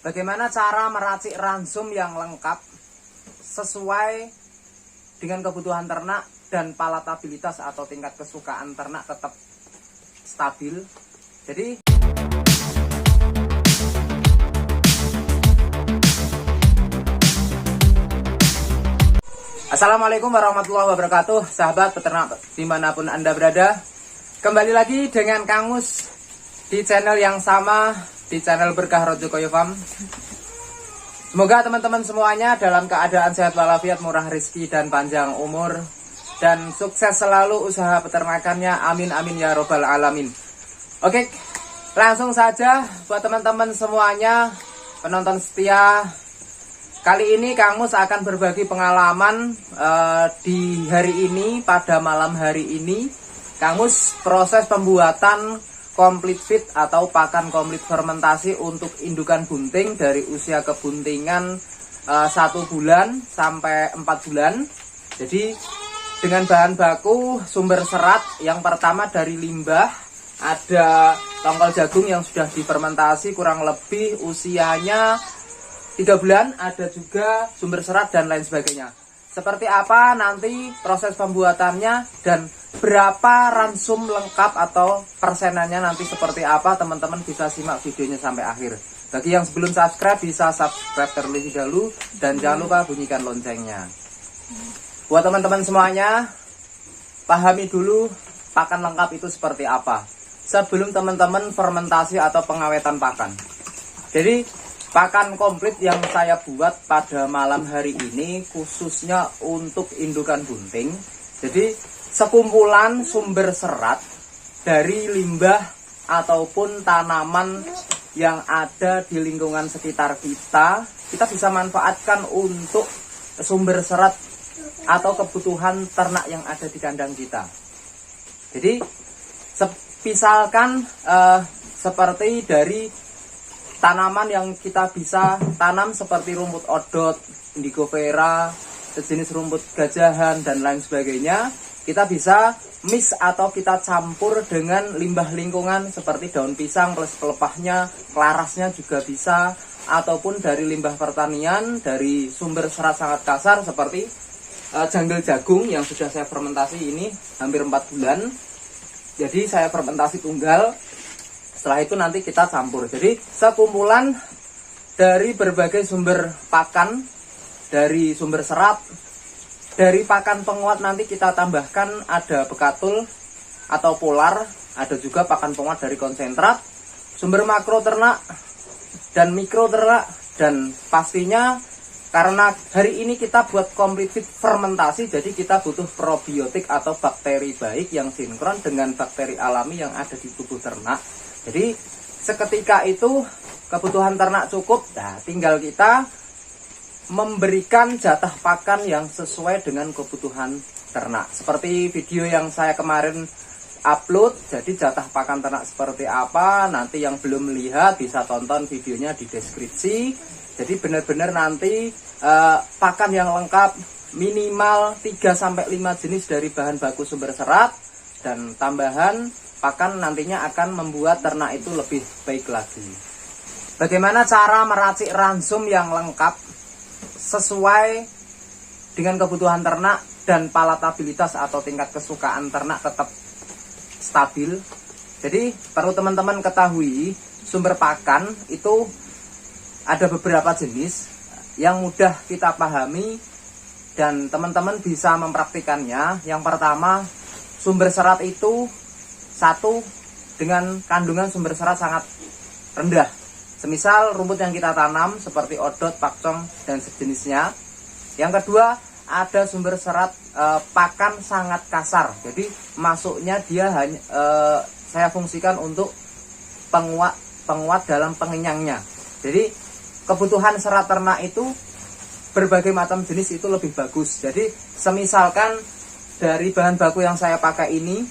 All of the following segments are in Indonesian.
Bagaimana cara meracik ransum yang lengkap sesuai dengan kebutuhan ternak dan palatabilitas atau tingkat kesukaan ternak tetap stabil. Jadi Assalamualaikum warahmatullahi wabarakatuh, sahabat peternak dimanapun Anda berada. Kembali lagi dengan Kang Mus di channel yang sama, di channel Berkah Rojokoyo Farm. Semoga teman-teman semuanya dalam keadaan sehat walafiat, murah rezeki dan panjang umur, dan sukses selalu usaha peternakannya. Amin amin ya robbal alamin. Oke, langsung saja buat teman-teman semuanya penonton setia. Kali ini Kang Mus akan berbagi pengalaman di hari ini, pada malam hari ini. Kang Mus proses pembuatan complete feed atau pakan komplit fermentasi untuk indukan bunting dari usia kebuntingan 1 bulan sampai 4 bulan. Jadi dengan bahan baku sumber serat yang pertama dari limbah, ada tongkol jagung yang sudah difermentasi kurang lebih usianya 3 bulan, ada juga sumber serat dan lain sebagainya. Seperti apa nanti proses pembuatannya dan berapa ransum lengkap atau persenannya nanti seperti apa, teman-teman bisa simak videonya sampai akhir. Bagi yang sebelum subscribe bisa subscribe terlebih dahulu dan jangan lupa bunyikan loncengnya. Buat teman-teman semuanya, pahami dulu pakan lengkap itu seperti apa sebelum teman-teman fermentasi atau pengawetan pakan. Jadi pakan komplit yang saya buat pada malam hari ini khususnya untuk indukan bunting. Jadi sekumpulan sumber serat dari limbah ataupun tanaman yang ada di lingkungan sekitar kita, kita bisa manfaatkan untuk sumber serat atau kebutuhan ternak yang ada di kandang kita. Jadi misalkan seperti dari tanaman yang kita bisa tanam seperti rumput odot, indigo vera, sejenis rumput gajahan dan lain sebagainya, kita bisa mix atau kita campur dengan limbah lingkungan seperti daun pisang plus pelepahnya, kelarasnya juga bisa, ataupun dari limbah pertanian dari sumber serat sangat kasar seperti janggel jagung yang sudah saya fermentasi ini hampir 4 bulan. Jadi saya fermentasi tunggal. Setelah itu nanti kita campur. Jadi sekumpulan dari berbagai sumber pakan, dari sumber serat, dari pakan penguat nanti kita tambahkan ada bekatul atau polar, ada juga pakan penguat dari konsentrat, sumber makro ternak dan mikro ternak, dan pastinya karena hari ini kita buat complete feed fermentasi, jadi kita butuh probiotik atau bakteri baik yang sinkron dengan bakteri alami yang ada di tubuh ternak. Jadi seketika itu kebutuhan ternak cukup, nah tinggal kita memberikan jatah pakan yang sesuai dengan kebutuhan ternak. Seperti video yang saya kemarin upload, jadi jatah pakan ternak seperti apa, nanti yang belum melihat bisa tonton videonya di deskripsi. Jadi benar-benar nanti pakan yang lengkap minimal 3-5 jenis dari bahan baku sumber serat, dan tambahan pakan nantinya akan membuat ternak itu lebih baik lagi. Bagaimana cara meracik ransum yang lengkap sesuai dengan kebutuhan ternak dan palatabilitas atau tingkat kesukaan ternak tetap stabil. Jadi perlu teman-teman ketahui, sumber pakan itu ada beberapa jenis yang mudah kita pahami dan teman-teman bisa mempraktikannya. Yang pertama, sumber serat itu satu dengan kandungan sumber serat sangat rendah. Semisal rumput yang kita tanam seperti odot, pakcong dan sejenisnya. Yang kedua, ada sumber serat pakan sangat kasar. Jadi masuknya dia hanya saya fungsikan untuk penguat dalam pengenyangnya. Jadi kebutuhan serat ternak itu berbagai macam jenis itu lebih bagus. Jadi semisalkan dari bahan baku yang saya pakai ini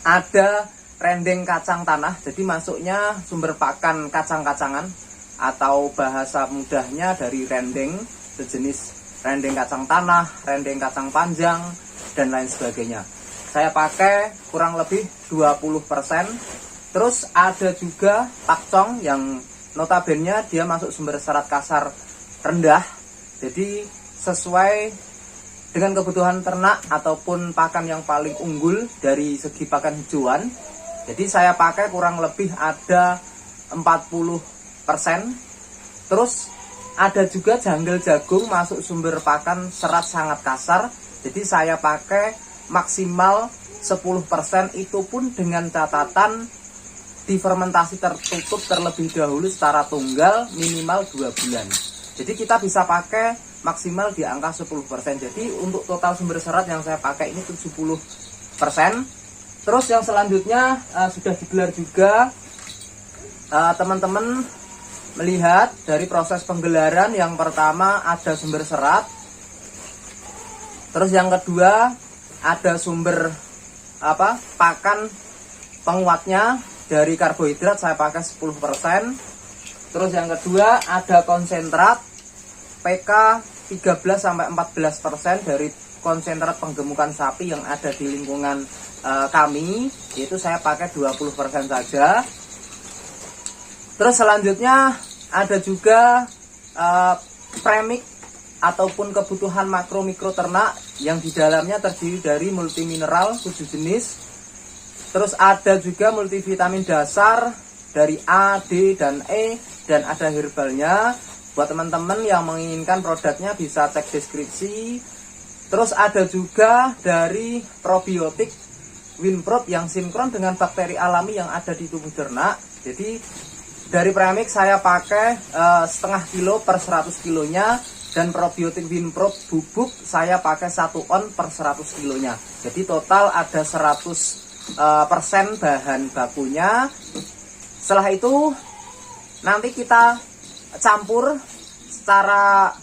ada rendeng kacang tanah, jadi masuknya sumber pakan kacang-kacangan atau bahasa mudahnya dari rendeng, sejenis rendeng kacang tanah, rendeng kacang panjang dan lain sebagainya. Saya pakai kurang lebih 20%. Terus ada juga pakcong yang notabene dia masuk sumber serat kasar rendah, jadi sesuai dengan kebutuhan ternak ataupun pakan yang paling unggul dari segi pakan hijauan. Jadi saya pakai kurang lebih ada 40%. Terus ada juga jungle jagung masuk sumber pakan serat sangat kasar, jadi saya pakai maksimal 10%, itu pun dengan catatan difermentasi tertutup terlebih dahulu secara tunggal minimal 2 bulan. Jadi kita bisa pakai maksimal di angka 10%. Jadi untuk total sumber serat yang saya pakai ini 70%. Terus yang selanjutnya sudah digelar juga, teman-teman melihat dari proses penggelaran. Yang pertama ada sumber serat, terus yang kedua ada sumber pakan penguatnya. Dari karbohidrat saya pakai 10%. Terus yang kedua ada konsentrat PK 13-14% dari konsentrat penggemukan sapi yang ada di lingkungan kami, yaitu saya pakai 20% saja. Terus selanjutnya ada juga premix ataupun kebutuhan makro mikro ternak yang di dalamnya terdiri dari multimineral 7 jenis. Terus ada juga multivitamin dasar dari A, D, dan E, dan ada herbalnya. Buat teman-teman yang menginginkan produknya bisa cek deskripsi. Terus ada juga dari probiotik Winprot yang sinkron dengan bakteri alami yang ada di tubuh ternak. Jadi dari premix saya pakai setengah kilo per 100 kilonya, dan probiotik Winprot bubuk saya pakai 1 on per 100 kilonya. Jadi total ada 100% bahan bakunya. Setelah itu nanti kita campur secara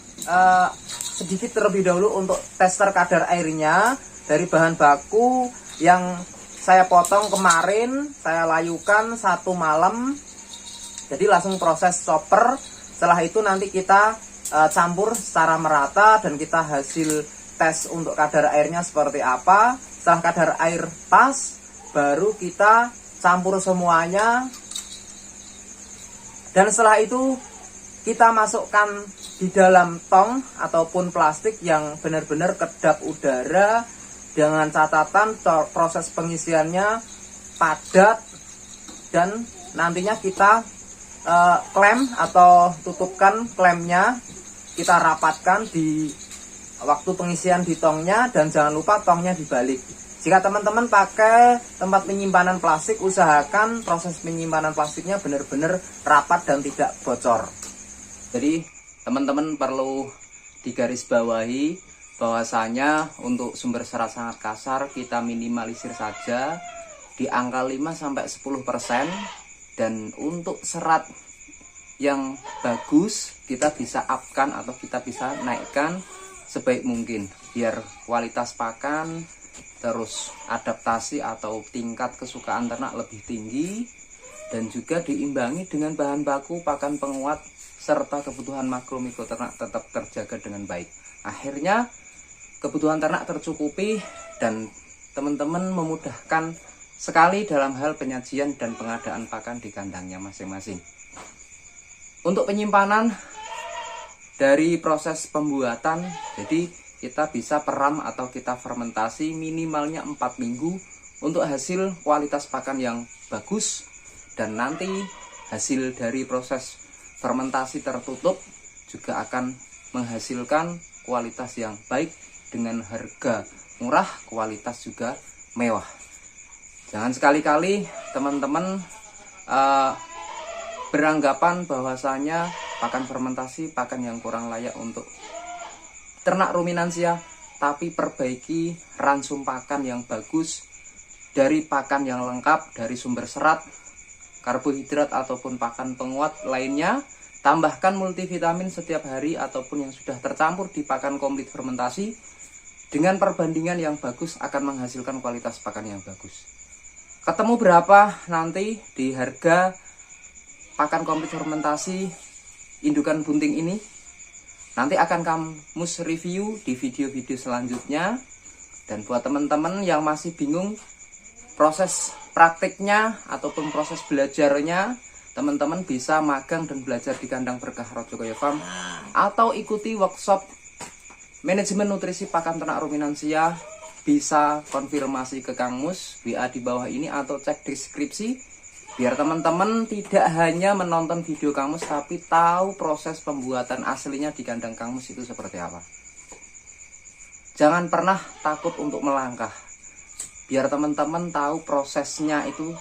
sedikit terlebih dahulu untuk tester kadar airnya. Dari bahan baku yang saya potong kemarin, saya layukan 1 malam, jadi langsung proses chopper. Setelah itu nanti kita campur secara merata dan kita hasil tes untuk kadar airnya seperti apa. Setelah kadar air pas, baru kita campur semuanya, dan setelah itu kita masukkan di dalam tong ataupun plastik yang benar-benar kedap udara, dengan catatan proses pengisiannya padat, dan nantinya kita klem atau tutupkan klemnya, kita rapatkan di waktu pengisian di tongnya, dan jangan lupa tongnya dibalik. Jika teman-teman pakai tempat penyimpanan plastik, usahakan proses penyimpanan plastiknya benar-benar rapat dan tidak bocor. Jadi teman-teman perlu digarisbawahi bahwasanya untuk sumber serat sangat kasar kita minimalisir saja di angka 5-10%, dan untuk serat yang bagus kita bisa upkan atau kita bisa naikkan sebaik mungkin biar kualitas pakan, terus adaptasi atau tingkat kesukaan ternak lebih tinggi, dan juga diimbangi dengan bahan baku pakan penguat serta kebutuhan makro mikro ternak tetap terjaga dengan baik. Akhirnya kebutuhan ternak tercukupi dan teman-teman memudahkan sekali dalam hal penyajian dan pengadaan pakan di kandangnya masing-masing. Untuk penyimpanan dari proses pembuatan, jadi kita bisa peram atau kita fermentasi minimalnya 4 minggu untuk hasil kualitas pakan yang bagus, dan nanti hasil dari proses fermentasi tertutup juga akan menghasilkan kualitas yang baik dengan harga murah, kualitas juga mewah. Jangan sekali-kali teman-teman beranggapan bahwasanya pakan fermentasi pakan yang kurang layak untuk ternak ruminansia, tapi perbaiki ransum pakan yang bagus dari pakan yang lengkap dari sumber serat, karbohidrat ataupun pakan penguat lainnya. Tambahkan multivitamin setiap hari ataupun yang sudah tercampur di pakan komplit fermentasi, dengan perbandingan yang bagus akan menghasilkan kualitas pakan yang bagus. Ketemu berapa nanti di harga pakan komplit fermentasi indukan bunting ini? Nanti akan kamu review di video-video selanjutnya. Dan buat teman-teman yang masih bingung proses praktiknya ataupun proses belajarnya, teman-teman bisa magang dan belajar di kandang berkah Rajogoyo Farm atau ikuti workshop manajemen nutrisi pakan ternak ruminansia. Bisa konfirmasi ke Kang Mus WA di bawah ini atau cek deskripsi, biar teman-teman tidak hanya menonton video Kang Mus tapi tahu proses pembuatan aslinya di kandang Kang Mus itu seperti apa. Jangan pernah takut untuk melangkah, biar teman-teman tahu prosesnya itu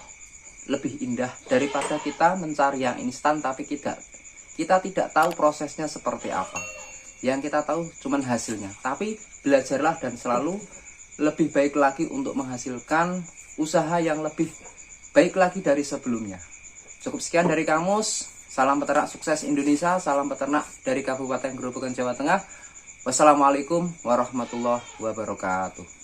lebih indah daripada kita mencari yang instan tapi kita tidak tahu prosesnya seperti apa. Yang kita tahu cuman hasilnya. Tapi belajarlah dan selalu lebih baik lagi untuk menghasilkan usaha yang lebih baik lagi dari sebelumnya. Cukup sekian dari Kang Mus. Salam peternak sukses Indonesia. Salam peternak dari Kabupaten Grobogan, Jawa Tengah. Wassalamualaikum warahmatullahi wabarakatuh.